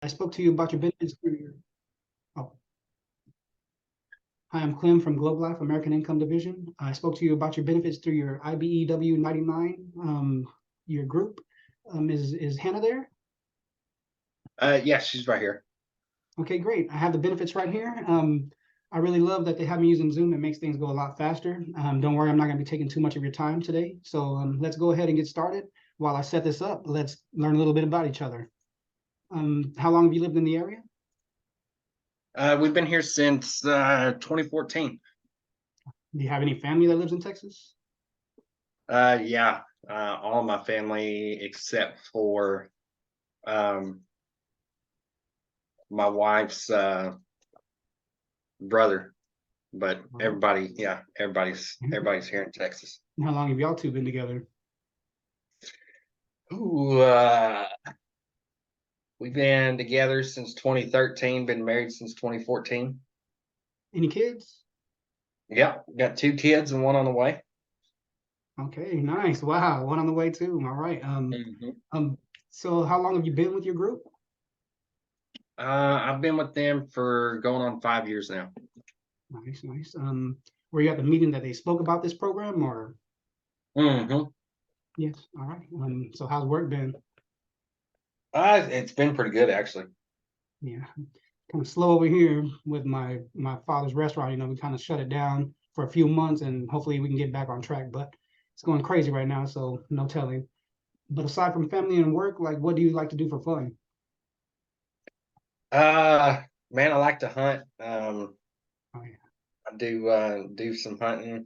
I spoke to you about your benefits through your. Oh, hi, I'm Clem from Globe Life American Income Division. I spoke to you about your benefits through your IBEW 99, your group. Is Hannah there? Yeah, she's right here. Okay, great. I have the benefits right here. I really love that they have me using Zoom. It makes things go a lot faster. Don't worry, I'm not going to be taking too much of your time today. So let's go ahead and get started. While I set this up, let's learn a little bit about each other. How long have you lived in the area? We've been here since 2014. Do you have any family that lives in Texas? Yeah, all of my family except for um, my wife's brother, but All right. everybody, yeah, everybody's here in Texas. How long have y'all two been together? Ooh, we've been together since 2013. Been married since 2014. Any kids? Yeah, got two kids and one on the way. Okay, nice. Wow, one on the way too. All right. Mhm. Um, so how long have you been with your group? I've been with them for going on 5 years now. Nice, nice. Were you at the meeting that they spoke about this program or? Hmm. Yes. All right. So how's work been? It's been pretty good actually. Yeah, kind of slow over here with my father's restaurant. We kind of shut it down for a few months, and hopefully we can get back on track. But it's going crazy right now, so no telling. But aside from family and work, like what do you like to do for fun? Uh, Man, I like to hunt. Oh yeah. I do some hunting.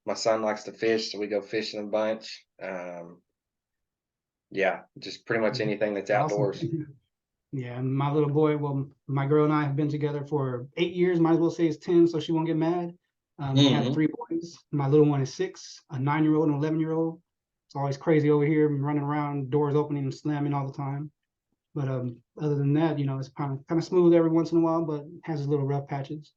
My son likes to fish, so we go fishing a bunch. Yeah, just pretty much Mhm. anything that's Awesome. outdoors. Yeah, and my little boy, well, my girl and I have been together for 8 years. Might as well say it's 10, so she won't get mad. We have Hmm. three boys. My little one is six, a 9-year-old and 11-year-old. It's always crazy over here, running around, doors opening and slamming all the time. But other than that, it's kind of smooth every once in a while, but has its little rough patches.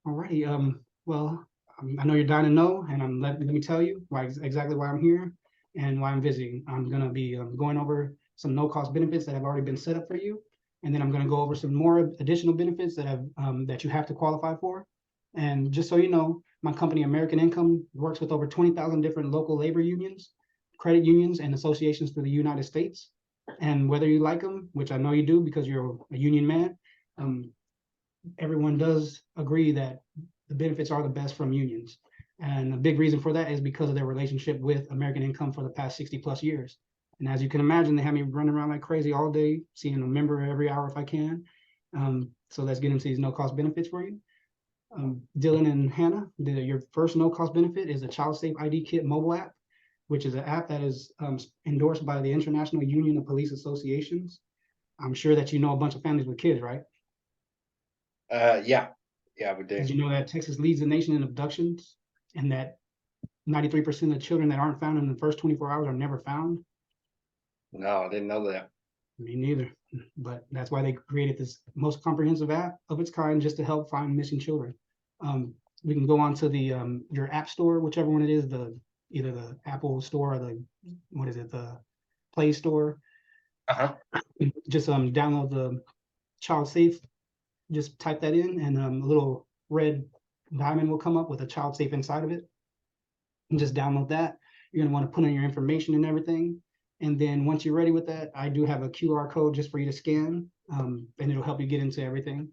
Alrighty. Well, I know you're dying to know, and let me tell you exactly why I'm here and why I'm visiting. I'm gonna be going over some no-cost benefits that have already been set up for you, and then I'm gonna go over some more additional benefits that you have to qualify for. And just so you know, my company, American Income, works with over 20,000 different local labor unions, credit unions, and associations through the United States. And whether you like them, which I know you do because you're a union man, um, everyone does agree that the benefits are the best from unions. And a big reason for that is because of their relationship with American Income for the past 60 plus years. And as you can imagine, they have me running around like crazy all day, seeing a member every hour if I can. So let's get into these no cost benefits for you. Dylan and Hannah, your first no cost benefit is a Child Safe ID Kit mobile app, which is an app that is endorsed by the International Union of Police Associations. I'm sure that you know a bunch of families with kids, right? Yeah, yeah, we do. Did you know that Texas leads the nation in abductions and that 93% of children that aren't found in the first 24 hours are never found? No, I didn't know that. Me neither. But that's why they created this most comprehensive app of its kind just to help find missing children. We can go on to the your app store, whichever one it is, the either the Apple store or the what is it, the Play Store. Uh-huh. Just download the Child Safe. Just type that in, and a little red diamond will come up with a Child Safe inside of it. And just download that. You're going to want to put in your information and everything. And then once you're ready with that, I do have a QR code just for you to scan, and it'll help you get into everything.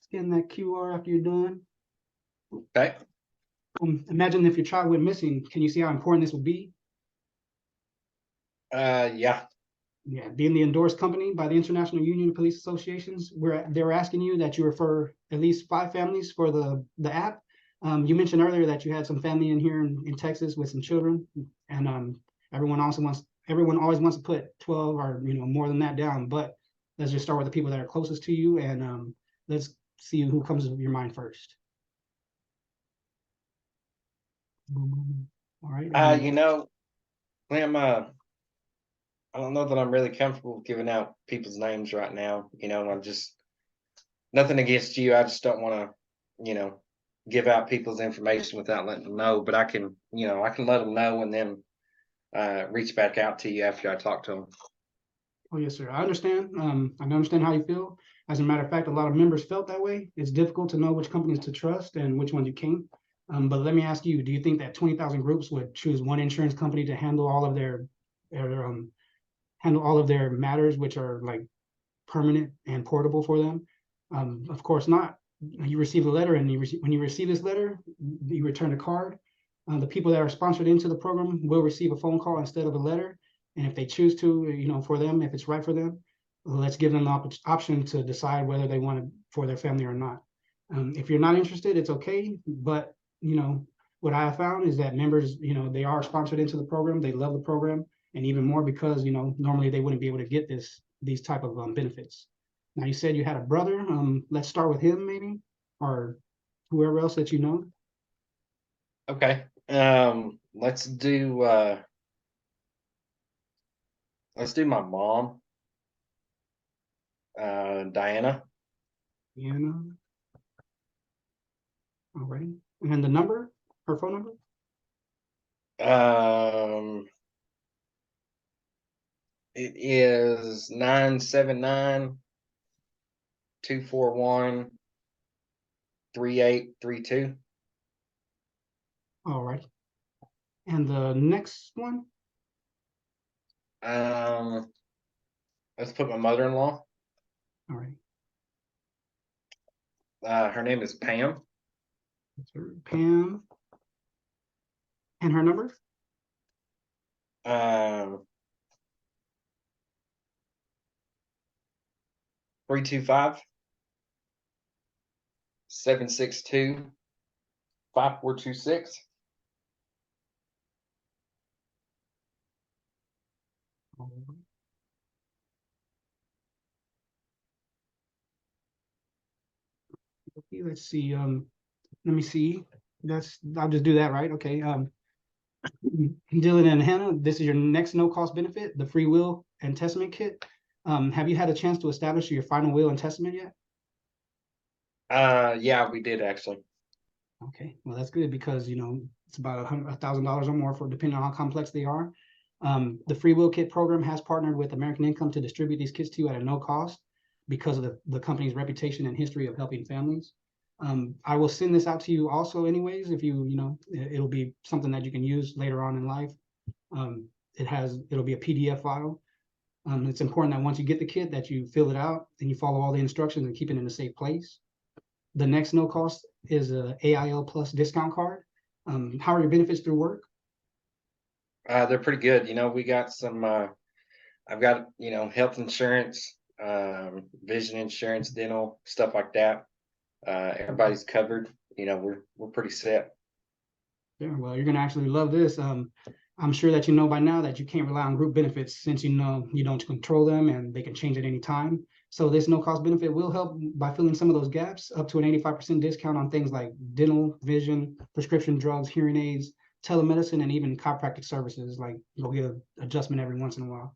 Scan that QR after you're done. Okay. Imagine if your child went missing. Can you see how important this would be? Yeah. Yeah, being the endorsed company by the International Union of Police Associations, they're asking you that you refer at least 5 families for the app. You mentioned earlier that you had some family in here in Texas with some children, and everyone always wants to put 12 or more than that down. But let's just start with the people that are closest to you, and let's see who comes to your mind first. All right. You know, Clem, I don't know that I'm really comfortable giving out people's names right now. I'm just nothing against you. I just don't want to, give out people's information without letting them know. But I can let them know, and then reach back out to you after I talk to them. Oh, yes, sir. I understand. I understand how you feel. As a matter of fact, a lot of members felt that way. It's difficult to know which companies to trust and which ones you can't. But let me ask you, do you think that 20,000 groups would choose one insurance company to handle all of their matters, which are like permanent and portable for them? Of course not. You receive a letter, and when you receive this letter, you return a card. The people that are sponsored into the program will receive a phone call instead of a letter. And if they choose to, for them, if it's right for them, let's give them the option to decide whether they want it for their family or not. If you're not interested, it's okay. But, what I have found is that members, they are sponsored into the program. They love the program. And even more because, normally they wouldn't be able to get these type of benefits. Now, you said you had a brother. Let's start with him maybe, or whoever else that you know. Okay. Let's do my mom, Diana. Deanna. All right. And the number, her phone number? It is 979-241-3832. All right. And the next one? Let's put my mother-in-law. All right. Her name is Pam. That's her, Pam. And her number? 325-762-5426. All right. Okay, let's see. Let me see. I'll just do that, right? Okay. Dylan and Hannah, this is your next no-cost benefit, the free will and testament kit. Have you had a chance to establish your final will and testament yet? Yeah, we did actually. Okay, well, that's good because, it's about $100,000 or more for depending on how complex they are. The free will kit program has partnered with American Income to distribute these kits to you at a no cost because of the company's reputation and history of helping families. I will send this out to you also anyways, if it'll be something that you can use later on in life. It'll be a PDF file. It's important that once you get the kit that you fill it out and you follow all the instructions and keep it in a safe place. The next no cost is a AIL Plus discount card. How are your benefits through work? They're pretty good. We got some. I've got health insurance, vision insurance, dental stuff like that. Everybody's covered. We're pretty set. Yeah, well, you're gonna actually love this. I'm sure that you know by now that you can't rely on group benefits since you know you don't control them and they can change at any time. So this no cost benefit will help by filling some of those gaps, up to an 85% discount on things like dental, vision, prescription drugs, hearing aids, telemedicine, and even chiropractic services. Like you'll get an adjustment every once in a while.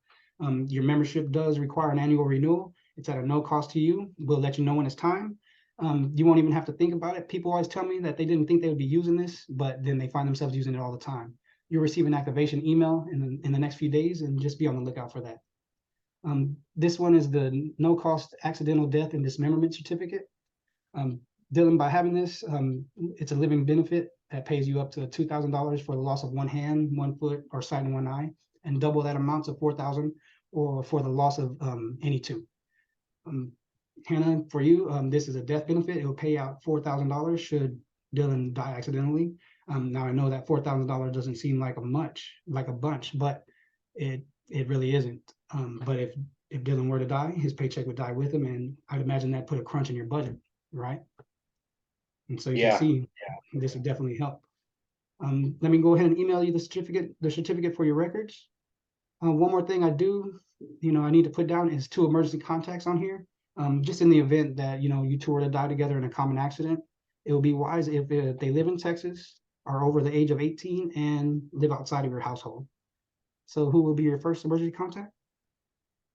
Your membership does require an annual renewal. It's at a no cost to you. We'll let you know when it's time. You won't even have to think about it. People always tell me that they didn't think they would be using this, but then they find themselves using it all the time. You'll receive an activation email in the next few days, and just be on the lookout for that. This one is the no cost accidental death and dismemberment certificate. Dylan, by having this, it's a living benefit that pays you up to $2,000 for the loss of one hand, one foot, or sight in one eye, and double that amount to $4,000 or for the loss of any two. Hannah, for you, this is a death benefit. It will pay out $4,000 should Dylan die accidentally. Now I know that $4,000 doesn't seem like a bunch, but it really isn't. But if Dylan were to die, his paycheck would die with him, and I'd imagine that put a crunch in your budget, right? And so you can Yeah. see this would definitely help. Let me go ahead and email you the certificate for your records. One more thing I need to put down is 2 emergency contacts on here. Just in the event that you two were to die together in a common accident, it would be wise if they live in Texas, are over the age of 18, and live outside of your household. So who will be your first emergency contact?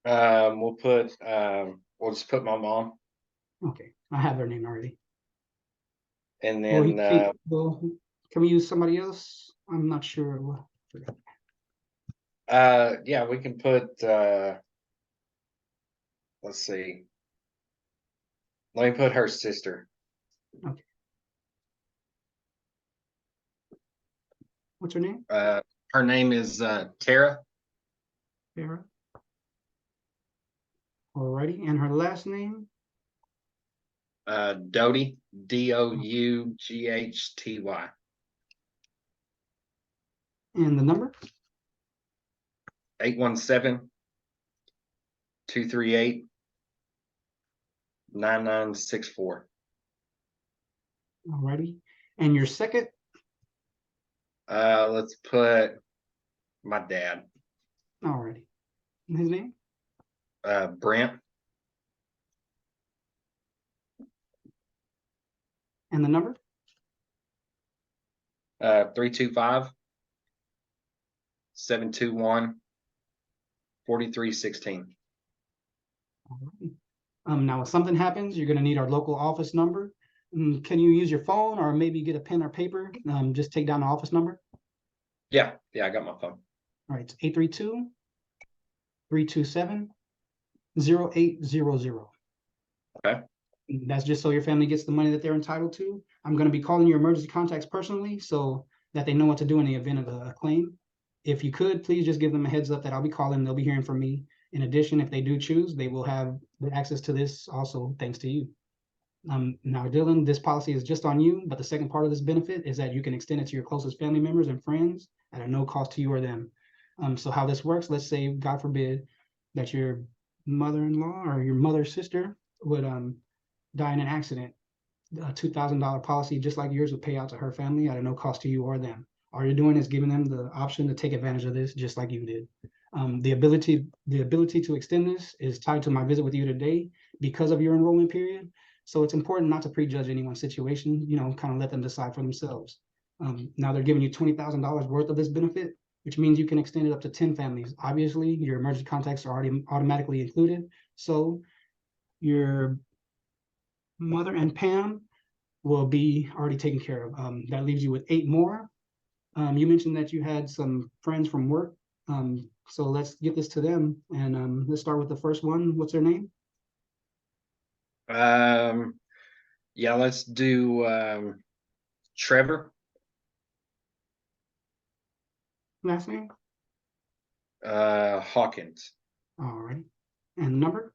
We'll just put my mom, Okay, I have their name already. and Well, then can we use somebody else? I'm not sure. Yeah, we can put, let's see. Let me put her sister. Okay. What's her name? Her name is Tara. Sarah. Alrighty, and her last name? Doty, Doughty. And the number? 817-238-9964. Alrighty. And your second? Let's put my dad. Alrighty. And his name? Brent. And the number? 325-721-4316. Alrighty. Now, if something happens, you're going to need our local office number. Can you use your phone or maybe get a pen or paper? Just take down the office number. Yeah, I got my phone. All right, it's 832-327-0800. Okay. That's just so your family gets the money that they're entitled to. I'm going to be calling your emergency contacts personally so that they know what to do in the event of a claim. If you could, please just give them a heads up that I'll be calling. They'll be hearing from me. In addition, if they do choose, they will have the access to this also thanks to you. Now, Dylan, this policy is just on you, but the second part of this benefit is that you can extend it to your closest family members and friends at a no cost to you or them. So how this works, let's say, God forbid, that your mother-in-law or your mother's sister would die in an accident. A $2,000 policy just like yours would pay out to her family at a no cost to you or them. All you're doing is giving them the option to take advantage of this just like you did. The ability to extend this is tied to my visit with you today because of your enrollment period. So it's important not to prejudge anyone's situation, kind of let them decide for themselves. Now they're giving you $20,000 worth of this benefit, which means you can extend it up to 10 families. Obviously, your emergency contacts are already automatically included. So your mother and Pam will be already taken care of. That leaves you with 8 more. You mentioned that you had some friends from work. So let's get this to them. And let's start with the first one. What's their name? Yeah, let's do Trevor. Last name? Hawkins. All right. And the number?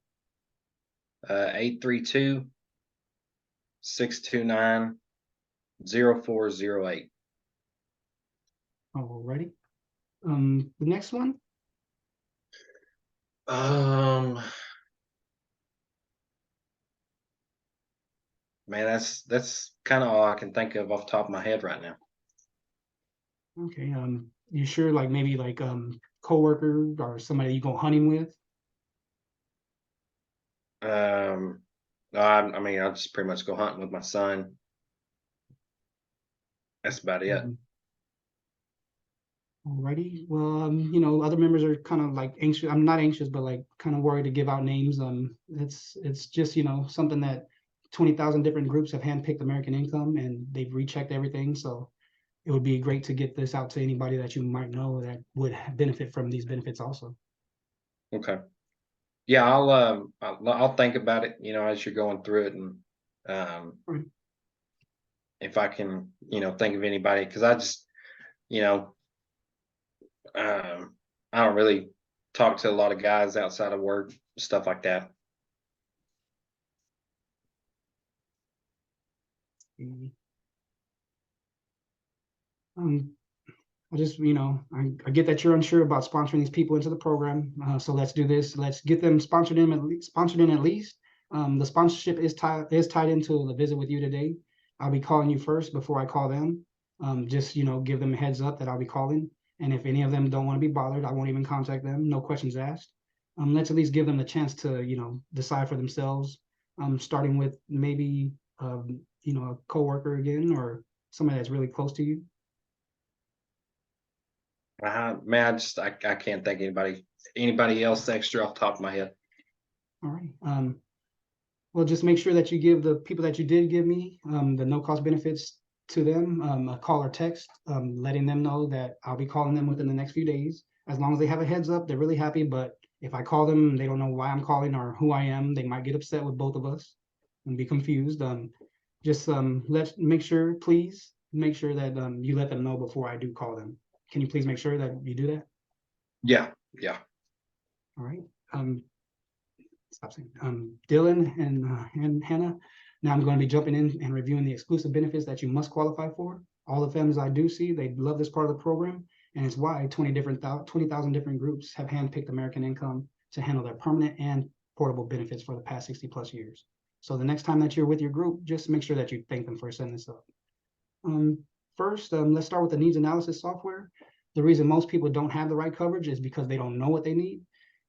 832-629-0408. All righty. The next one? Man, that's kind of all I can think of off the top of my head right now. Okay. You sure like maybe like coworker or somebody you go hunting with? I mean, I'll just pretty much go hunting with my son. That's about it. Alrighty. Well, other members are kind of like anxious. I'm not anxious, but like kind of worried to give out names. It's just, something that 20,000 different groups have handpicked American Income and they've rechecked everything. So it would be great to get this out to anybody that you might know that would benefit from these benefits also. Okay. Yeah, I'll think about it, as you're going through it, and Right. if I can, think of anybody, because I just, I don't really talk to a lot of guys outside of work, stuff like that. Um, I just, I get that you're unsure about sponsoring these people into the program. So let's do this. Let's get them sponsored in at least. The sponsorship is tied into the visit with you today. I'll be calling you first before I call them. Just, give them a heads up that I'll be calling. And if any of them don't want to be bothered, I won't even contact them. No questions asked. Let's at least give them the chance to, decide for themselves. Starting with maybe, a coworker again or somebody that's really close to you. Man, I can't think of anybody else extra off the top of my head. All right. Well, just make sure that you give the people that you did give me the no cost benefits to them a call or text, letting them know that I'll be calling them within the next few days. As long as they have a heads up, they're really happy. But if I call them, they don't know why I'm calling or who I am, they might get upset with both of us and be confused. Just let's make sure, please make sure that you let them know before I do call them. Can you please make sure that you do that? Yeah, yeah. All right. Stop saying Dylan and Hannah. Now I'm going to be jumping in and reviewing the exclusive benefits that you must qualify for. All the families I do see, they love this part of the program, and it's why 20,000 different groups have handpicked American Income to handle their permanent and portable benefits for the past 60 plus years. So the next time that you're with your group, just make sure that you thank them for setting this up. Um, First, let's start with the needs analysis software. The reason most people don't have the right coverage is because they don't know what they need.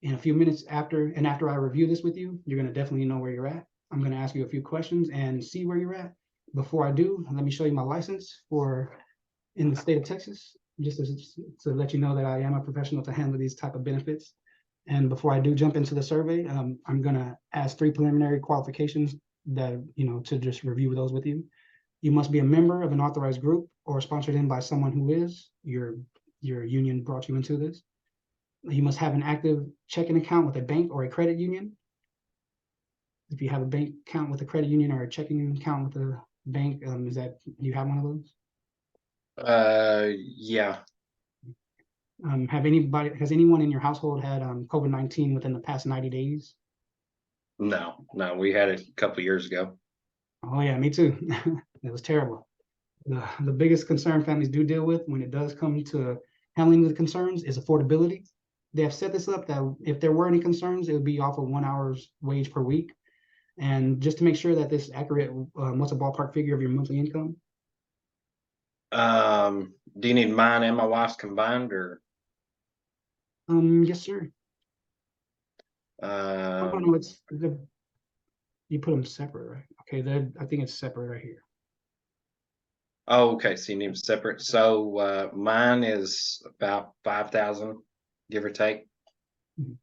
In a few minutes after I review this with you, you're going to definitely know where you're at. I'm going to ask you a few questions and see where you're at. Before I do, let me show you my license for in the state of Texas, just to let you know that I am a professional to handle these type of benefits. And before I do jump into the survey, I'm going to ask 3 preliminary qualifications that, to just review those with you. You must be a member of an authorized group or sponsored in by someone who is. Your union brought you into this. You must have an active checking account with a bank or a credit union. If you have a bank account with a credit union or a checking account with a bank, is that you have one of those? Yeah. Has anyone in your household had COVID-19 within the past 90 days? No, we had it a couple years ago. Oh yeah, me too. It was terrible. The biggest concern families do deal with when it does come to handling the concerns is affordability. They have set this up that if there were any concerns, it would be off of 1 hour's wage per week. And just to make sure that this is accurate, what's a ballpark figure of your monthly income? Do you need mine and my wife's combined, or Yes, sir. Oh, no, it's you put them separate, right? Okay, I think it's separate right here. oh, okay, so you need them separate. So mine is about 5,000, give or take. Mhm.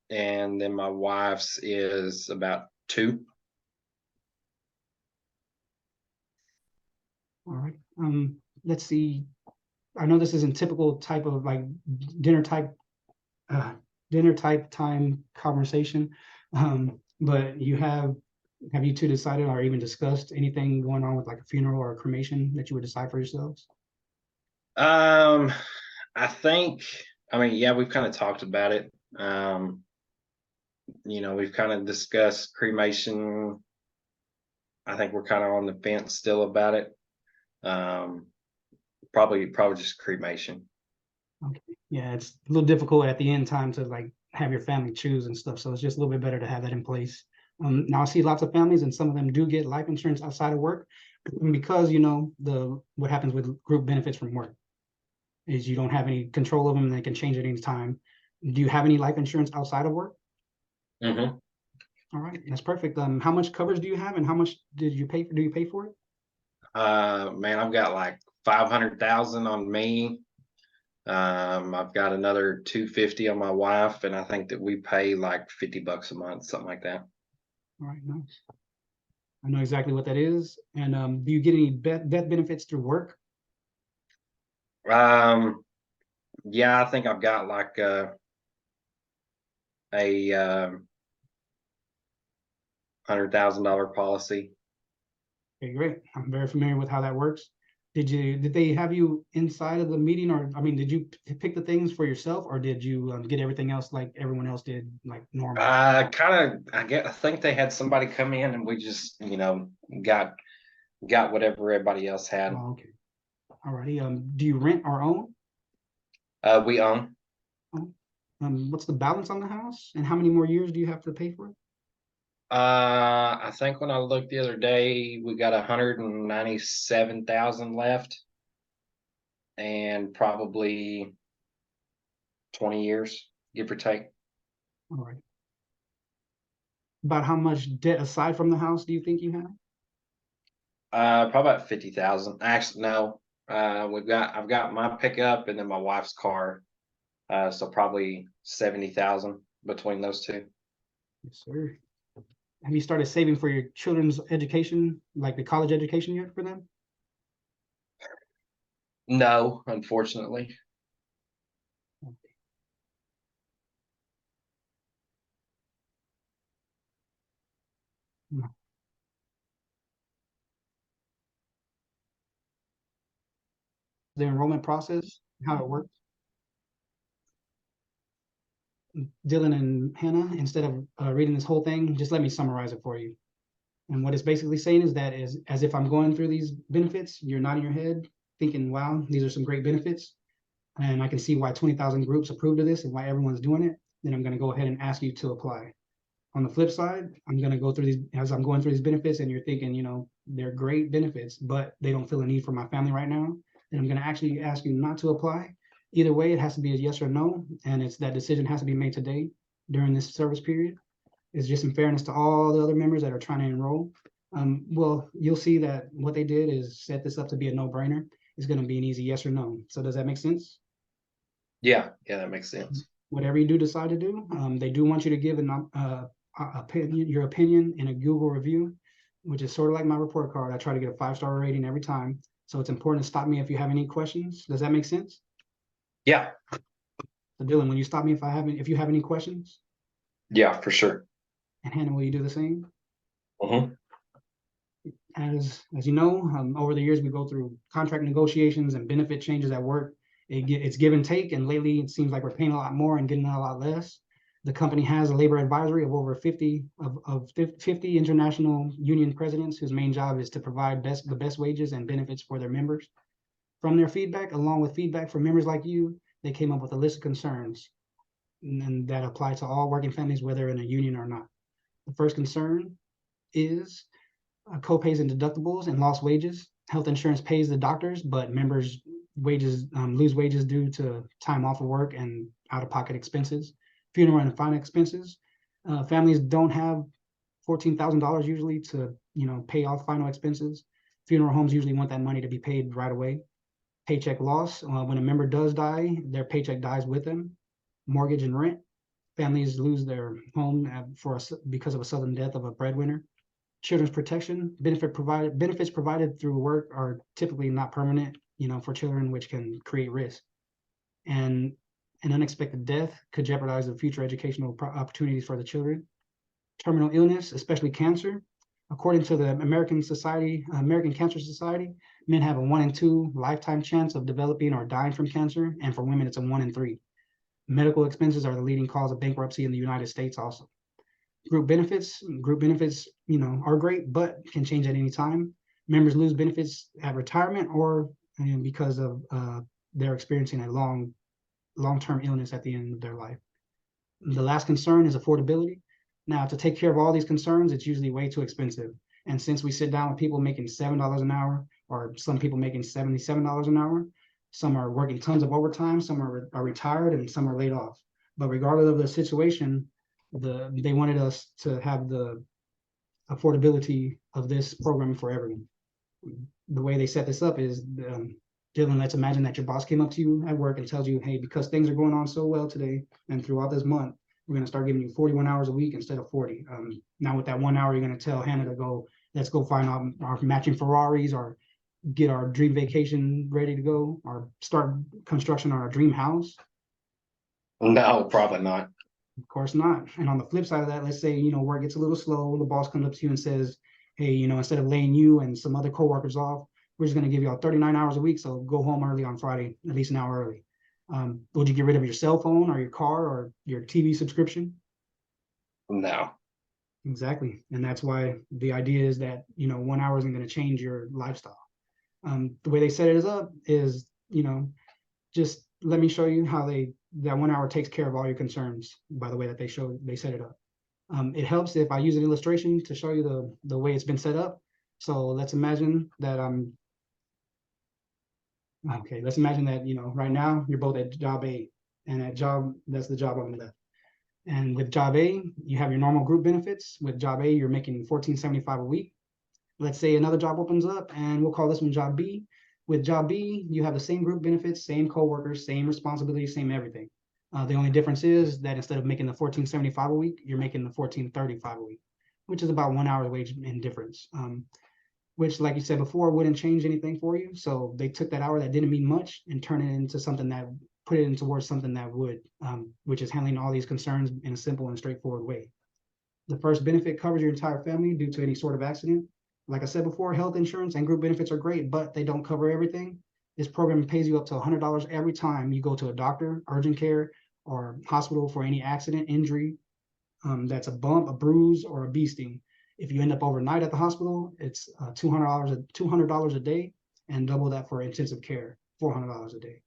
And then my wife's is about 2. All right. Let's see. I know this isn't typical type of like dinner type uh, dinner type time conversation, but have you two decided or even discussed anything going on with like a funeral or a cremation that you would decide for yourselves? Um, I think, I mean, yeah, we've kind of talked about it. We've kind of discussed cremation. I think we're kind of on the fence still about it. Um, probably just cremation. Okay. Yeah, it's a little difficult at the end time to like have your family choose and stuff. So it's just a little bit better to have that in place. Now I see lots of families and some of them do get life insurance outside of work because the what happens with group benefits from work is you don't have any control of them and they can change at any time. Do you have any life insurance outside of work? Hmm. All right, that's perfect. How much coverage do you have and how much do you pay for it? Man, I've got like 500,000 on me. I've got another 250 on my wife, and I think that we pay like $50 a month, something like that. All right, nice. I know exactly what that is. And do you get any death benefits through work? Um, yeah, I think I've got like a $100,000 policy. Okay, great. I'm very familiar with how that works. Did they have you inside of the meeting, or I mean, did you pick the things for yourself, or did you get everything else like everyone else did, like normal? I think they had somebody come in, and we just, got whatever everybody else had. Oh, okay. All righty. Do you rent or own? We own. Oh. What's the balance on the house, and how many more years do you have to pay for it? I think when I looked the other day, we got 197,000 left, and probably 20 years, give or take. All right. About how much debt aside from the house do you think you have? Probably about 50,000. Actually, no. I've got my pickup and then my wife's car. So probably 70,000 between those two. Yes, sir. Have you started saving for your children's education, like the college education yet for them? No, unfortunately. The enrollment process, how it works. Dylan and Hannah, instead of reading this whole thing, just let me summarize it for you. And what it's basically saying is that is as if I'm going through these benefits, you're nodding your head, thinking, wow, these are some great benefits. And I can see why 20,000 groups approved of this and why everyone's doing it. Then I'm going to go ahead and ask you to apply. On the flip side, I'm going to go through these as I'm going through these benefits and you're thinking, they're great benefits, but they don't feel a need for my family right now. And I'm going to actually ask you not to apply. Either way, it has to be a yes or no. And it's that decision has to be made today during this service period. It's just in fairness to all the other members that are trying to enroll. Well, you'll see that what they did is set this up to be a no-brainer. It's going to be an easy yes or no. So does that make sense? Yeah, that makes sense. Whatever you do decide to do, they do want you to give your opinion in a Google review, which is sort of like my report card. I try to get a 5-star rating every time. So it's important to stop me if you have any questions. Does that make sense? Yeah, So Dylan, will you stop me if you have any questions? yeah, for sure. And Hannah, will you do the same? Mm-hmm. As you know, over the years we go through contract negotiations and benefit changes at work. It's give and take, and lately it seems like we're paying a lot more and getting a lot less. The company has a labor advisory of over 50 international union presidents whose main job is to provide the best wages and benefits for their members. From their feedback, along with feedback from members like you, they came up with a list of concerns and that apply to all working families, whether in a union or not. The first concern is co-pays and deductibles and lost wages. Health insurance pays the doctors, but members' wages lose wages due to time off of work and out-of-pocket expenses. Funeral and final expenses. Families don't have $14,000 usually to pay off final expenses. Funeral homes usually want that money to be paid right away. Paycheck loss. When a member does die, their paycheck dies with them. Mortgage and rent. Families lose their home because of a sudden death of a breadwinner. Children's protection benefits provided through work are typically not permanent, for children, which can create risk. And an unexpected death could jeopardize the future educational opportunities for the children. Terminal illness, especially cancer. According to the American Cancer Society, men have a 1 in 2 lifetime chance of developing or dying from cancer, and for women, it's a 1 in 3. Medical expenses are the leading cause of bankruptcy in the United States also. Group benefits, are great, but can change at any time. Members lose benefits at retirement or because of they're experiencing a long-term illness at the end of their life. The last concern is affordability. Now, to take care of all these concerns, it's usually way too expensive. And since we sit down with people making $7 an hour, or some people making $77 an hour, some are working tons of overtime, some are retired, and some are laid off. But regardless of the situation, they wanted us to have the affordability of this program for everyone. The way they set this up is, Dylan, let's imagine that your boss came up to you at work and tells you, hey, because things are going on so well today and throughout this month, we're going to start giving you 41 hours a week instead of 40. Now with that 1 hour, you're going to tell Hannah to let's go find our matching Ferraris or get our dream vacation ready to go or start construction on our dream house. No, probably not. Of course not. And on the flip side of that, let's say, work gets a little slow. The boss comes up to you and says, hey, instead of laying you and some other coworkers off, we're just going to give you all 39 hours a week. So go home early on Friday, at least an hour early. Would you get rid of your cell phone or your car or your TV subscription? No. Exactly. And that's why the idea is that, 1 hour isn't going to change your lifestyle. The way they set it up is, just let me show you how that 1 hour takes care of all your concerns by the way that they set it up. It helps if I use an illustration to show you the way it's been set up. So let's imagine that let's imagine that, right now you're both at job A, and that's the job on the left. And with job A, you have your normal group benefits. With job A, you're making $14.75 a week. Let's say another job opens up and we'll call this one job B. With job B, you have the same group benefits, same coworkers, same responsibilities, same everything. The only difference is that instead of making the $14.75 a week, you're making the $14.35 a week, which is about 1 hour's wage in difference. Which, like you said before, wouldn't change anything for you. So they took that hour that didn't mean much and put it in towards something that would, which is handling all these concerns in a simple and straightforward way. The first benefit covers your entire family due to any sort of accident. Like I said before, health insurance and group benefits are great, but they don't cover everything. This program pays you up to $100 every time you go to a doctor, urgent care, or hospital for any accident, injury, that's a bump, a bruise, or a bee sting. If you end up overnight at the hospital, it's $200 a day, and double that for intensive care, $400 a day.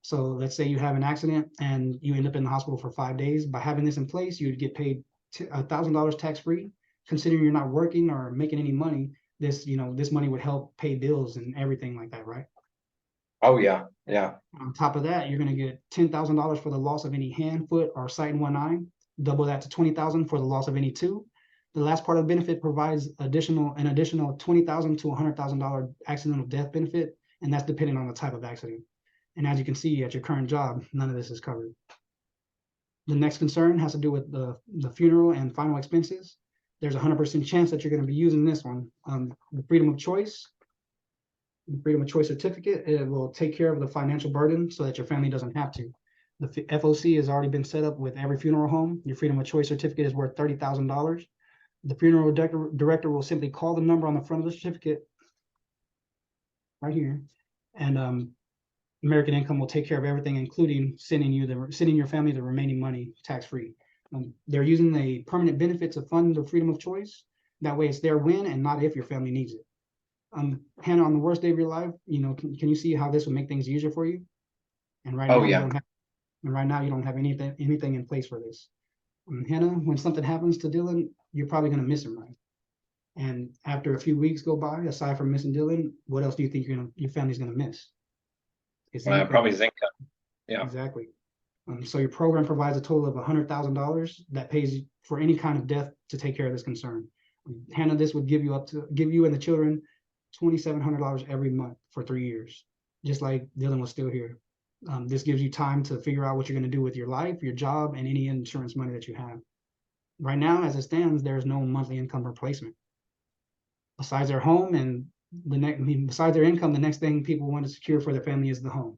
So let's say you have an accident and you end up in the hospital for 5 days. By having this in place, you'd get paid $1,000 tax free. Considering you're not working or making any money, this money would help pay bills and everything like that, right? Oh, yeah, yeah. On top of that, you're going to get $10,000 for the loss of any hand, foot, or sight in one eye. Double that to 20,000 for the loss of any two. The last part of the benefit provides an additional $20,000 to $100,000 accidental death benefit, and that's depending on the type of accident. And as you can see at your current job, none of this is covered. The next concern has to do with the funeral and final expenses. There's a 100% chance that you're going to be using this one. The freedom of choice certificate, it will take care of the financial burden so that your family doesn't have to. The FOC has already been set up with every funeral home. Your freedom of choice certificate is worth $30,000. The funeral director will simply call the number on the front of the certificate right here, and American Income will take care of everything, including sending your family the remaining money tax-free. They're using a permanent benefit to fund the freedom of choice. That way it's their when and not if your family needs it. Hannah, on the worst day of your life, can you see how this would make things easier for you? And right Oh, now yeah. you don't have anything in place for this. Hannah, when something happens to Dylan, you're probably going to miss him, right? And after a few weeks go by, aside from missing Dylan, what else do you think your family's going to miss? It's income. Probably his income. Yeah. Exactly. So your program provides a total of $100,000 that pays for any kind of death to take care of this concern. Hannah, this would give you and the children $2,700 every month for 3 years, just like Dylan was still here. This gives you time to figure out what you're going to do with your life, your job, and any insurance money that you have. Right now, as it stands, there is no monthly income replacement. Besides their home and besides their income, the next thing people want to secure for their family is the home.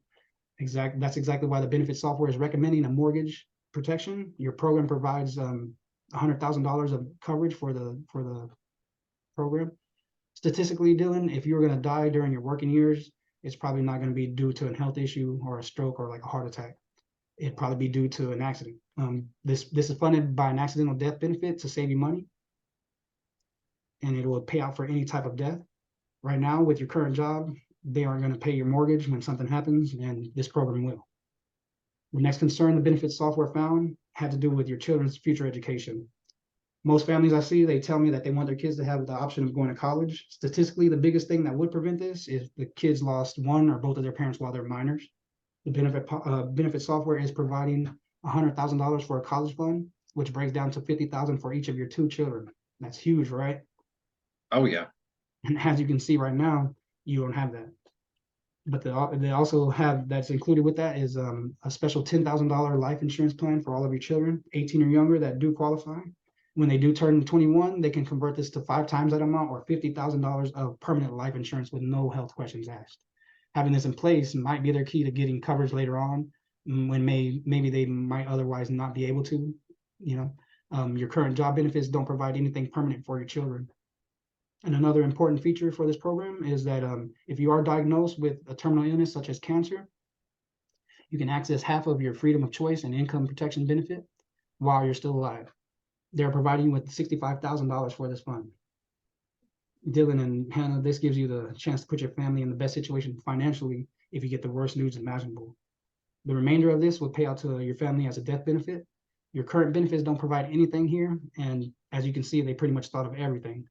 That's exactly why the benefit software is recommending a mortgage protection. Your program provides $100,000 of coverage for the program. Statistically, Dylan, if you're going to die during your working years, it's probably not going to be due to a health issue or a stroke or like a heart attack. It'd probably be due to an accident. This is funded by an accidental death benefit to save you money, and it will pay out for any type of death. Right now, with your current job, they aren't going to pay your mortgage when something happens, and this program will. The next concern the benefits software found had to do with your children's future education. Most families I see, they tell me that they want their kids to have the option of going to college. Statistically, the biggest thing that would prevent this is the kids lost one or both of their parents while they're minors. The benefit software is providing $100,000 for a college fund, which breaks down to $50,000 for each of your 2 children. That's huge, right? Oh, yeah. And as you can see right now, you don't have that. But they also have, that's included with that is a special $10,000 life insurance plan for all of your children, 18 or younger, that do qualify. When they do turn 21, they can convert this to 5 times that amount, or $50,000 of permanent life insurance with no health questions asked. Having this in place might be their key to getting coverage later on, when maybe they might otherwise not be able to. Your current job benefits don't provide anything permanent for your children. And another important feature for this program is that if you are diagnosed with a terminal illness such as cancer, you can access half of your freedom of choice and income protection benefit while you're still alive. They're providing you with $65,000 for this fund. Dylan and Hannah, this gives you the chance to put your family in the best situation financially if you get the worst news imaginable. The remainder of this will pay out to your family as a death benefit. Your current benefits don't provide anything here, and as you can see, they pretty much thought of everything.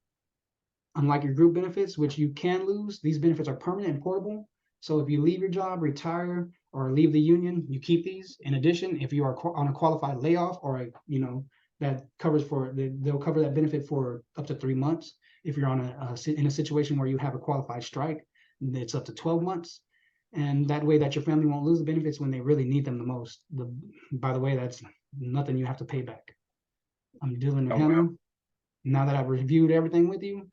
Unlike your group benefits, which you can lose, these benefits are permanent and portable. So if you leave your job, retire, or leave the union, you keep these. In addition, if you are on a qualified layoff, or that covers they'll cover that benefit for up to 3 months. If you're in a situation where you have a qualified strike, it's up to 12 months. And that way that your family won't lose the benefits when they really need them the most. By the way, that's nothing you have to pay back. I'm Dylan and Hannah. Now that I've reviewed everything with you,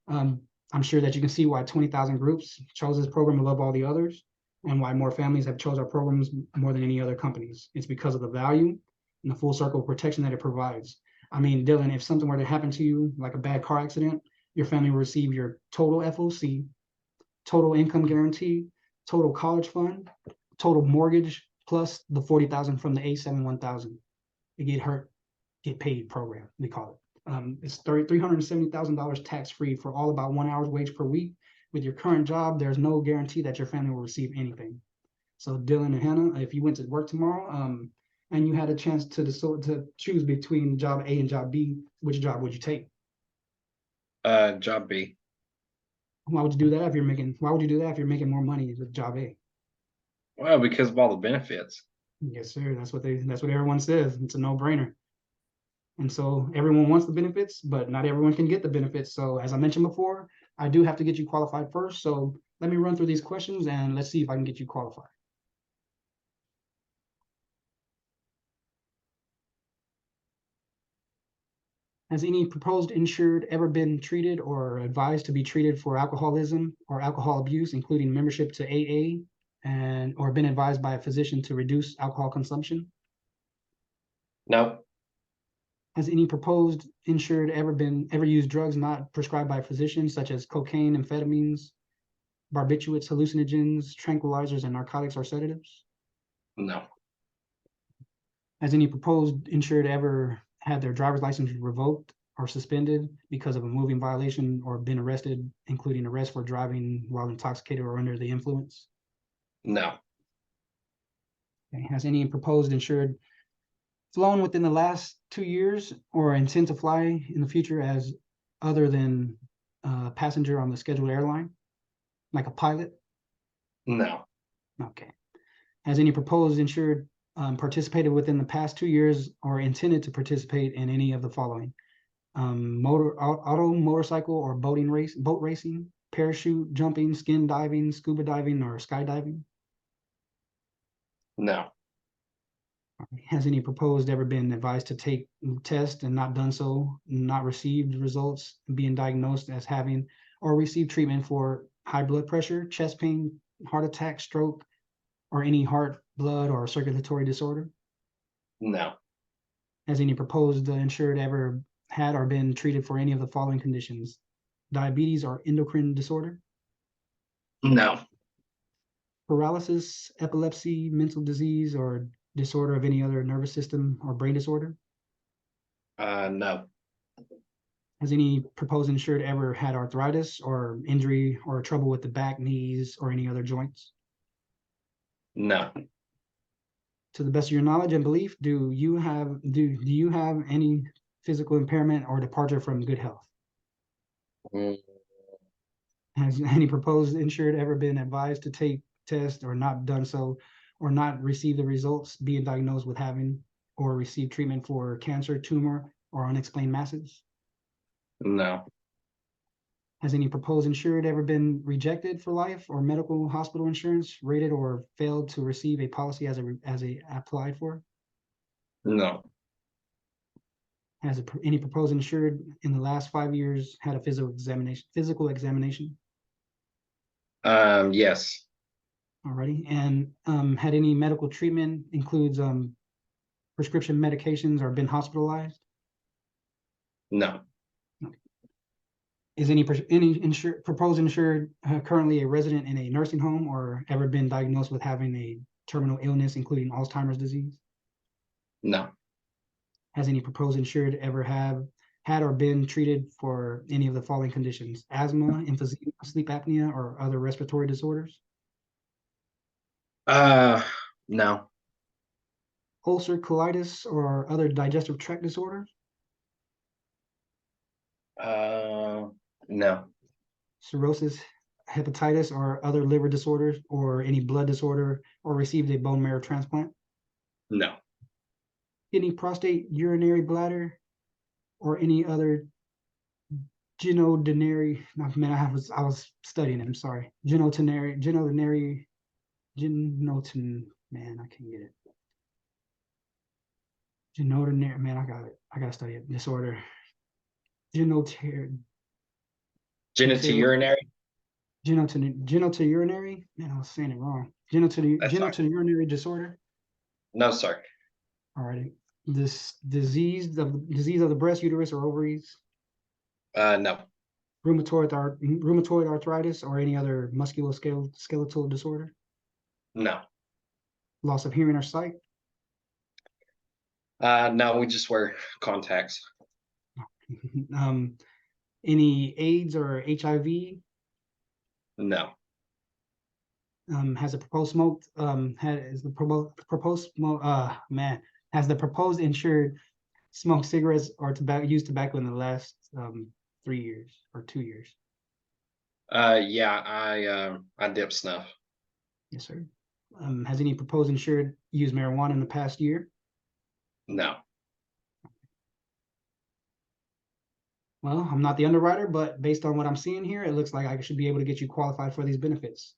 I'm sure that you can see why 20,000 groups chose this program above all the others, and why more families have chose our programs more than any other companies. It's because of the value and the full circle of protection that it provides. I mean, Dylan, if something were to happen to you, like a bad car accident, your family will receive your total FOC, total income guarantee, total college fund, total mortgage, plus the 40,000 from the A71,000. You get hurt, get paid program, we call it. It's $370,000 tax free for all about 1 hour's wage per week. With your current job, there's no guarantee that your family will receive anything. So Dylan and Hannah, if you went to work tomorrow, and you had a chance to choose between job A and job B, which job would you take? Job B. Why would you do that if you're making? Why would you do that if you're making more money with job A? Well, because of all the benefits. Yes, sir. That's what everyone says. It's a no-brainer. And so everyone wants the benefits, but not everyone can get the benefits. So as I mentioned before, I do have to get you qualified first. So let me run through these questions and let's see if I can get you qualified. Has any proposed insured ever been treated or advised to be treated for alcoholism or alcohol abuse, including membership to AA, and or been advised by a physician to reduce alcohol consumption? No, Has any proposed insured ever used drugs not prescribed by a physician, such as cocaine, amphetamines, barbiturates, hallucinogens, tranquilizers, and narcotics or sedatives? no, Has any proposed insured ever had their driver's license revoked or suspended because of a moving violation or been arrested, including arrest for driving while intoxicated or under the influence? no, Okay. Has any proposed insured flown within the last 2 years or intend to fly in the future as other than passenger on the scheduled airline, like a pilot? no, Okay. Has any proposed insured participated within the past 2 years or intended to participate in any of the following? Motorcycle, or boat racing, parachute jumping, skin diving, scuba diving, or skydiving? no, Has any proposed ever been advised to take tests and not done so, not received results, being diagnosed as having or received treatment for high blood pressure, chest pain, heart attack, stroke, or any heart, blood, or circulatory disorder? no, Has any proposed insured ever had or been treated for any of the following conditions: diabetes or endocrine disorder, no, paralysis, epilepsy, mental disease, or disorder of any other nervous system or brain disorder? no, Has any proposed insured ever had arthritis or injury or trouble with the back, knees, or any other joints? no. To the best of your knowledge and belief, do you have any physical impairment or departure from good health? Mm, Has any proposed insured ever been advised to take tests or not done so, or not receive the results, being diagnosed with having or receive treatment for cancer, tumor, or unexplained masses? no, Has any proposed insured ever been rejected for life or medical hospital insurance, rated or failed to receive a policy as a applied for? no. Has any proposed insured in the last 5 years had a physical examination? Yes, Alrighty, and had any medical treatment includes prescription medications or been hospitalized? no, Is any proposed insured currently a resident in a nursing home or ever been diagnosed with having a terminal illness, including Alzheimer's disease? no, Has any proposed insured ever had or been treated for any of the following conditions: asthma, emphysema, sleep apnea, or other respiratory disorders? uh, no, Ulcer, colitis, or other digestive tract disorders? uh, no, Cirrhosis, hepatitis, or other liver disorders, or any blood disorder, or received a bone marrow transplant? no. Kidney, prostate, urinary bladder, or any other genitourinary. No, man, I was studying it. I'm sorry. Genotin. Man, I can't get it. Genitourinary. Man, I got it. I gotta study it. Disorder. Genotar. Can you say it one? Genitourinary. Genitourinary. Man, I was saying it wrong. That's fine. Genitourinary disorder. No, sir. Alrighty. This disease of the breast, uterus, or ovaries, No, rheumatoid arthritis, or any other musculoskeletal disorder, no, loss of hearing or sight, no. We just wear contacts. um, any AIDS or HIV, No, has the proposed smoke, has the proposed smoke, man, has the proposed insured smoked cigarettes or tobacco used tobacco in the last 3 years or 2 years? yeah. I dip snuff. Yes, sir. Has any proposed insured used marijuana in the past year? No. Well, I'm not the underwriter, but based on what I'm seeing here, it looks like I should be able to get you qualified for these benefits.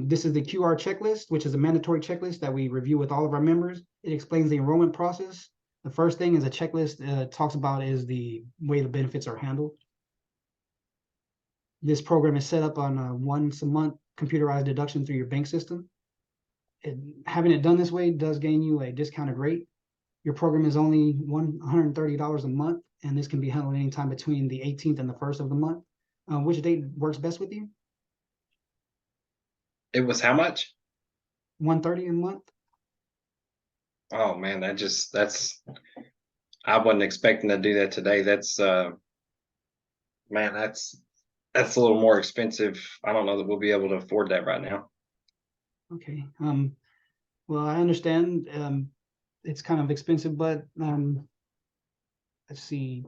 This is the QR checklist, which is a mandatory checklist that we review with all of our members. It explains the enrollment process. The first thing is a checklist talks about is the way the benefits are handled. This program is set up on a once a month computerized deduction through your bank system. Having it done this way does gain you a discounted rate. Your program is only $130 a month, and this can be handled anytime between the 18th and the 1st of the month. Which date works best with you? It was how much? 130 a month? Oh man, that's I wasn't expecting to do that today. Man, that's a little more expensive. I don't know that we'll be able to afford that right now. Okay. Well, I understand it's kind of expensive, but let's see.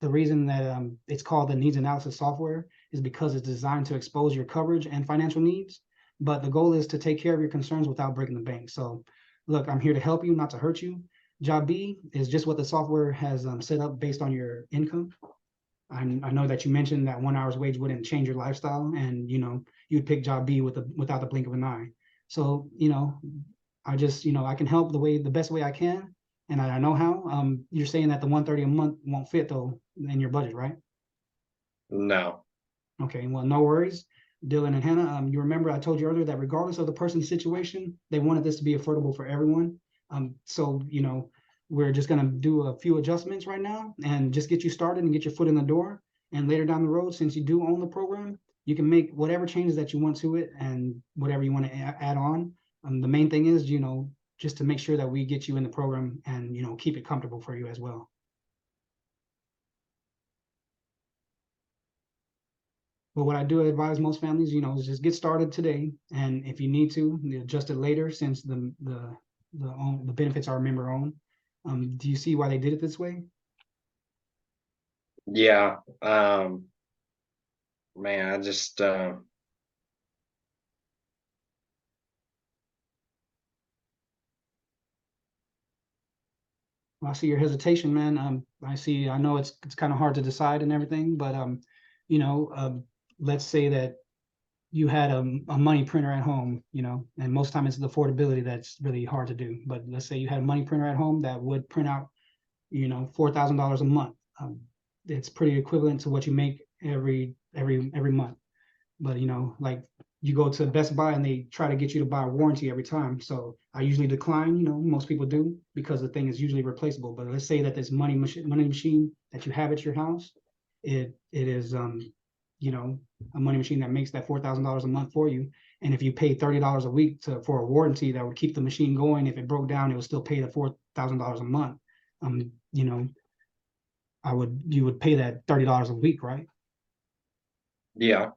The reason that it's called the needs analysis software is because it's designed to expose your coverage and financial needs. But the goal is to take care of your concerns without breaking the bank. So, look, I'm here to help you, not to hurt you. Job B is just what the software has set up based on your income. I know that you mentioned that 1 hour's wage wouldn't change your lifestyle, and you'd pick job B without the blink of an eye. So I can help the best way I can, and I know how. You're saying that the 130 a month won't fit though in your budget, right? No. Okay, well, no worries, Dylan and Hannah. You remember I told you earlier that regardless of the person's situation, they wanted this to be affordable for everyone. So we're just gonna do a few adjustments right now and just get you started and get your foot in the door. And later down the road, since you do own the program, you can make whatever changes that you want to it and whatever you want to add on. The main thing is, just to make sure that we get you in the program and keep it comfortable for you as well. But what I do advise most families, is just get started today, and if you need to, adjust it later since the benefits are member owned. Do you see why they did it this way? Yeah. Man, I just Well, I see your hesitation, man. I know it's kind of hard to decide and everything, but you know, let's say that you had a money printer at home, and most time it's the affordability that's really hard to do. But let's say you had a money printer at home that would print out, $4,000 a month. It's pretty equivalent to what you make every month. But like you go to Best Buy and they try to get you to buy a warranty every time. So I usually decline, most people do because the thing is usually replaceable. But let's say that this money machine that you have at your house, it is a money machine that makes that $4,000 a month for you. And if you pay $30 a week for a warranty that would keep the machine going, if it broke down, it would still pay the $4,000 a month. Um, you know, you would pay that $30 a week, right? yeah.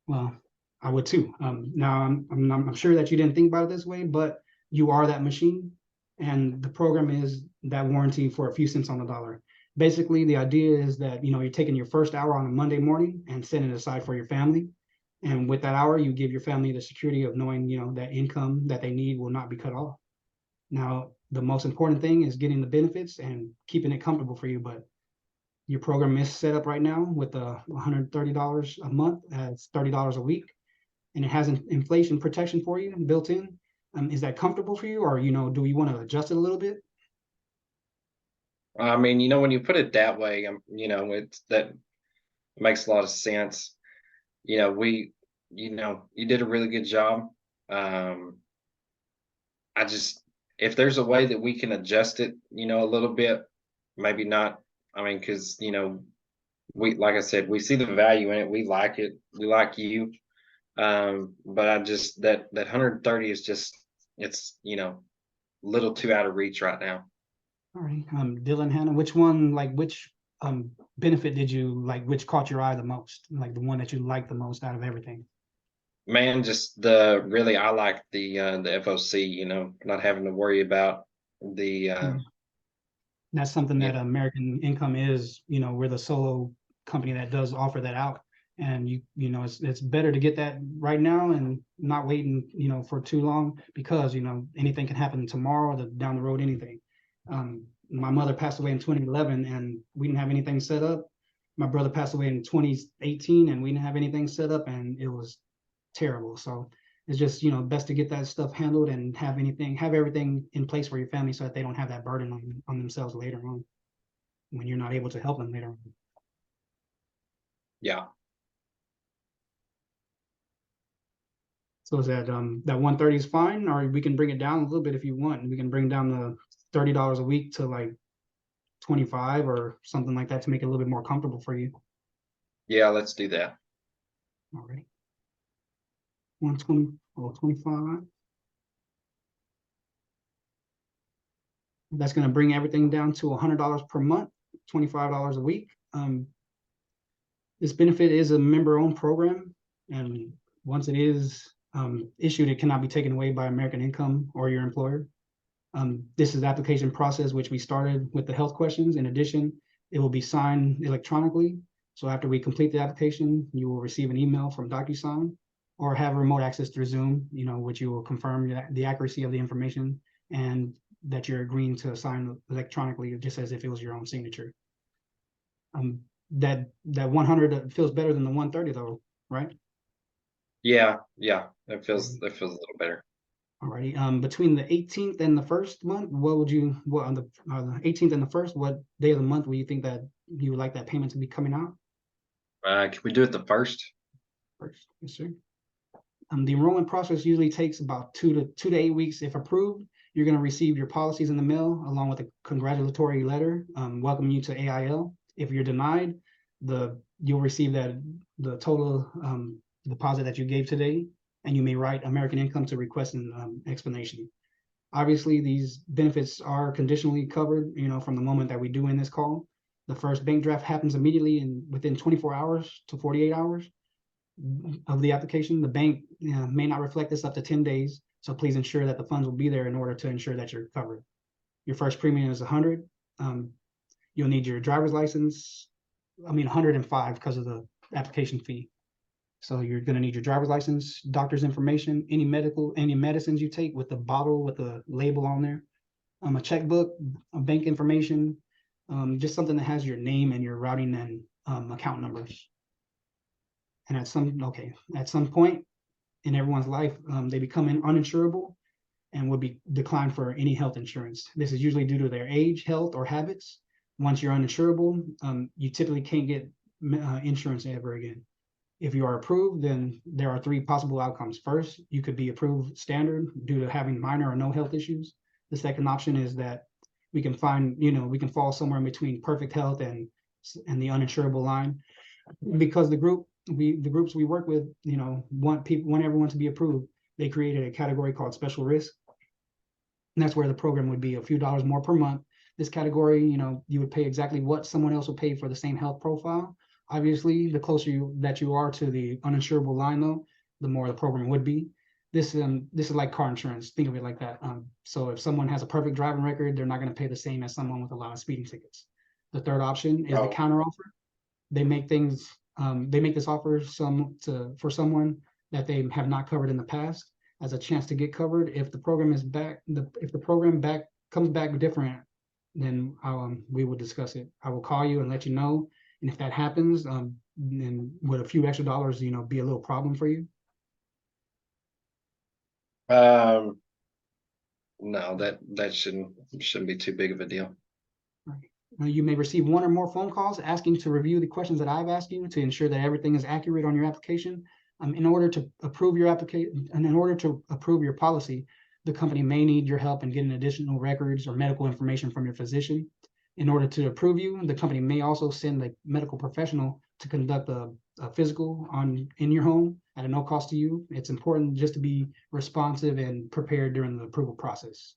Well, I would too. Now I'm sure that you didn't think about it this way, but you are that machine, and the program is that warranty for a few cents on the dollar. Basically, the idea is that you're taking your first hour on a Monday morning and setting it aside for your family, and with that hour, you give your family the security of knowing that income that they need will not be cut off. Now, the most important thing is getting the benefits and keeping it comfortable for you, but your program is set up right now with the $130 a month, it's $30 a week, and it has an inflation protection for you built in. Is that comfortable for you, or do you want to adjust it a little bit? I mean, when you put it that way, it's that makes a lot of sense. We, you did a really good job. Um, I just, if there's a way that we can adjust it, a little bit, maybe not. I mean, because we, like I said, we see the value in it. We like it. We like you. But I just that 130 is just it's a little too out of reach right now. All right. Dylan, Hannah, which one, like which benefit did you like, which caught your eye the most? Like the one that you liked the most out of everything? Man, just I like the FOC, not having to worry about the That's something you that know, American Income is, we're the solo company that does offer that out. And it's better to get that right now and not waiting, for too long, because, anything can happen tomorrow, down the road, anything. My mother passed away in 2011 and we didn't have anything set up. My brother passed away in 2018 and we didn't have anything set up, and it was terrible. So it's just, best to get that stuff handled and have everything in place for your family so that they don't have that burden on themselves later on when you're not able to help them later on. yeah. So is that 130 is fine, or we can bring it down a little bit if you want. We can bring down the $30 a week to like 25 or something like that to make it a little bit more comfortable for you. Yeah, let's do that. All right. 120 or 25. That's going to bring everything down to $100 per month, $25 a week. This benefit is a member-owned program, and once it is issued, it cannot be taken away by American Income or your employer. This is the application process, which we started with the health questions. In addition, it will be signed electronically. So after we complete the application, you will receive an email from DocuSign or have remote access through Zoom, which you will confirm the accuracy of the information and that you're agreeing to sign electronically, just as if it was your own signature. That 100 feels better than the 130 though, right? Yeah, yeah. That feels a little better. Alrighty. Between the 18th and the first month, what on the 18th and the first, what day of the month would you think that you would like that payment to be coming out? Can we do it the first? First, yes, sir. The enrollment process usually takes about 2 to 8 weeks. If approved, you're going to receive your policies in the mail along with a congratulatory letter welcoming you to AIL. If you're denied, you'll receive the total deposit that you gave today, and you may write American Income to request an explanation. Obviously, these benefits are conditionally covered, from the moment that we do in this call. The first bank draft happens immediately and within 24 hours to 48 hours of the application. The bank may not reflect this up to 10 days, so please ensure that the funds will be there in order to ensure that you're covered. Your first premium is 100. You'll need your driver's license. 105 because of the application fee. So you're going to need your driver's license, doctor's information, any medicines you take with the bottle with the label on there, a checkbook, a bank information, just something that has your name and your routing and account numbers. And at some point in everyone's life, they become uninsurable and will be declined for any health insurance. This is usually due to their age, health, or habits. Once you're uninsurable, you typically can't get insurance ever again. If you are approved, then there are 3 possible outcomes. First, you could be approved standard due to having minor or no health issues. The second option is that we can fall somewhere in between perfect health and the uninsurable line, because the groups we work with, want everyone to be approved. They created a category called special risk, and that's where the program would be a few dollars more per month. This category, you would pay exactly what someone else would pay for the same health profile. Obviously, the closer you are to the uninsurable line, though, the more the program would be. This is like car insurance. Think of it like that. So if someone has a perfect driving record, they're not going to pay the same as someone with a lot of speeding tickets. The third option is the counter offer. They make this offer for someone that they have not covered in the past as a chance to get covered. If the program comes back different, then we will discuss it. I will call you and let you know. And if that happens, then would a few extra dollars, be a little problem for you? No, that shouldn't be too big of a deal. Right. You may receive 1 or more phone calls asking to review the questions that I've asked you to ensure that everything is accurate on your application. In order to approve your application and in order to approve your policy, the company may need your help in getting additional records or medical information from your physician. In order to approve you, the company may also send a medical professional to conduct a physical in your home at a no cost to you. It's important just to be responsive and prepared during the approval process.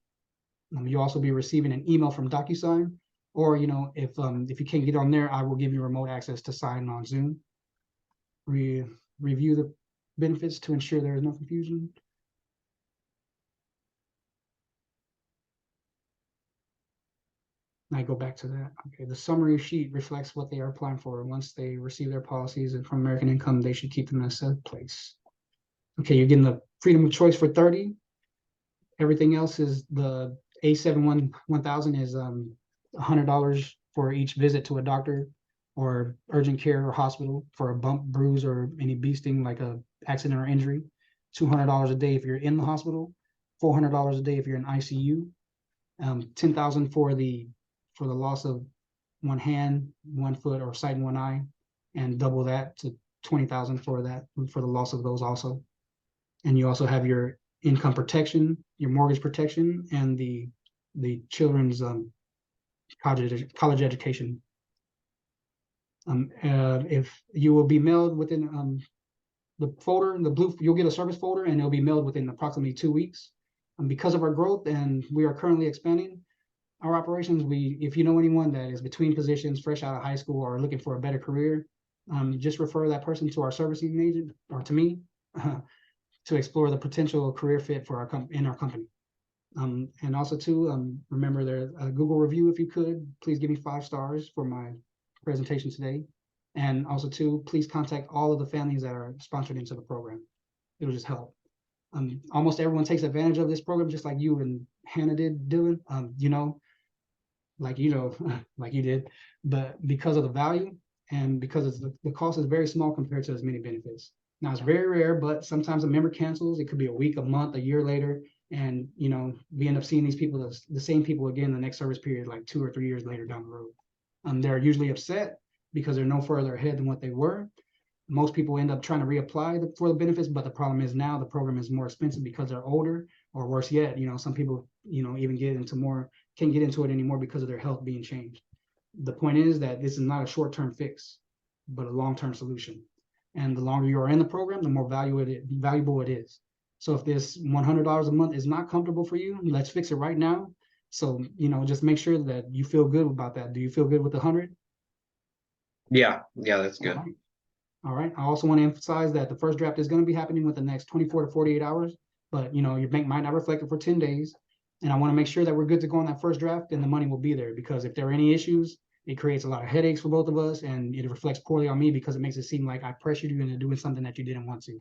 You'll also be receiving an email from DocuSign, or if you can't get on there, I will give you remote access to sign on Zoom. Review the benefits to ensure there is no confusion. I go back to that. Okay, the summary sheet reflects what they are applying for. Once they receive their policies and from American Income, they should keep them in a set place. Okay, you're getting the freedom of choice for 30. Everything else is the A7 1000 is $100 for each visit to a doctor or urgent care or hospital for a bump, bruise, or any bee sting like a accident or injury. $200 a day if you're in the hospital. $400 a day if you're in ICU. 10,000 for the loss of one hand, one foot, or sight in one eye, and double that to 20,000 for the loss of those also. And you also have your income protection, your mortgage protection, and the children's college education. If you will be mailed within the folder, you'll get a service folder, and it'll be mailed within approximately 2 weeks. Because of our growth, and we are currently expanding our operations, if you know anyone that is between positions, fresh out of high school, or looking for a better career, just refer that person to our servicing agent or to me to explore the potential career fit for our company. And also too, remember there's a Google review. If you could, please give me 5 stars for my presentation today. And also too, please contact all of the families that are sponsored into the program. It'll just help. Almost everyone takes advantage of this program, just like you and Hannah did, Dylan. Like you did, but because of the value and because the cost is very small compared to as many benefits. Now it's very rare, but sometimes a member cancels. It could be a week, a month, a year later, and we end up seeing these people, the same people again, the next service period, like 2 or 3 years later down the road. They're usually upset because they're no further ahead than what they were. Most people end up trying to reapply for the benefits, but the problem is now the program is more expensive because they're older, or worse yet, some people, even can't get into it anymore because of their health being changed. The point is that this is not a short-term fix, but a long-term solution. And the longer you are in the program, the more valuable it is. So if this $100 a month is not comfortable for you, let's fix it right now. So, just make sure that you feel good about that. Do you feel good with the 100? Yeah, that's good. All right. I also want to emphasize that the first draft is going to be happening within the next 24 to 48 hours, but your bank might not reflect it for 10 days. And I want to make sure that we're good to go on that first draft, and the money will be there, because if there are any issues, it creates a lot of headaches for both of us, and it reflects poorly on me because it makes it seem like I pressured you into doing something that you didn't want to.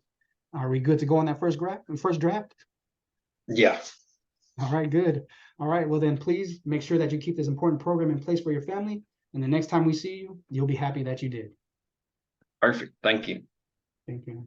Are we good to go on that first draft? Yeah. All right, good. All right, well then please make sure that you keep this important program in place for your family, and the next time we see you, you'll be happy that you did. Perfect. Thank you. Thank you.